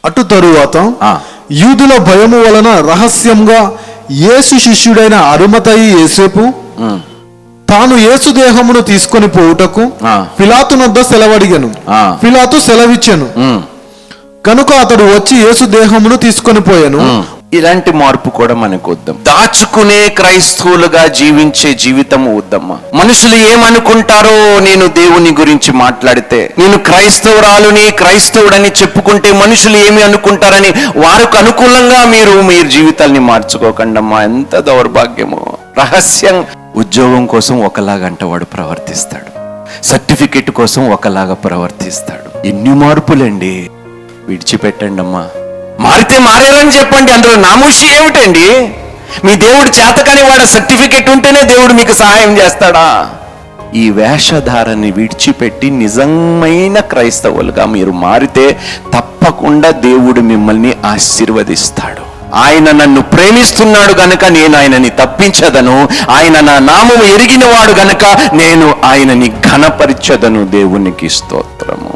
అటు తరువాత యూదుల భయము వలన రహస్యంగా యేసు శిష్యుడైన అరిమతయి యోసేపు తాను యేసు దేహమును తీసుకొని పోవుటకు పిలాతునొద్ద సెలవడిగెను. పిలాతు సెలవిచ్చెను కనుక అతడు వచ్చి యేసు దేహమును తీసుకొని పోయాను. ఇలాంటి మార్పు కూడా మనకు వద్దాం. దాచుకునే క్రైస్తవులుగా జీవించే జీవితం వద్దమ్మా. మనుషులు ఏమనుకుంటారో, నేను దేవుని గురించి మాట్లాడితే, నేను క్రైస్తవుడని చెప్పుకుంటే మనుషులు ఏమి అనుకుంటారని వారికి అనుకూలంగా మీరు జీవితాన్ని మార్చుకోకండమ్మా. ఎంత దౌర్భాగ్యమో. రహస్యం. ఉద్యోగం కోసం ఒకలాగంట వాడు ప్రవర్తిస్తాడు, సర్టిఫికెట్ కోసం ఒకలాగా ప్రవర్తిస్తాడు. ఎన్ని మార్పులండి. విడిచిపెట్టండి అమ్మా. మారితే మారారని చెప్పండి, అందులో నామూషి ఏమిటండి? మీ దేవుడు చేతకాని వాడ సర్టిఫికెట్ ఉంటేనే దేవుడు మీకు సహాయం చేస్తాడా? ఈ వేషధారాన్ని విడిచిపెట్టి నిజమైన క్రైస్తవులుగా మీరు మారితే తప్పకుండా దేవుడు మిమ్మల్ని ఆశీర్వదిస్తాడు. ఆయన నన్ను ప్రేమిస్తున్నాడు గనక నేను ఆయనని తప్పించదను, ఆయన నా నామము ఎరిగిన వాడు గనక నేను ఆయనని ఘనపరచదను. దేవునికి స్తోత్రము.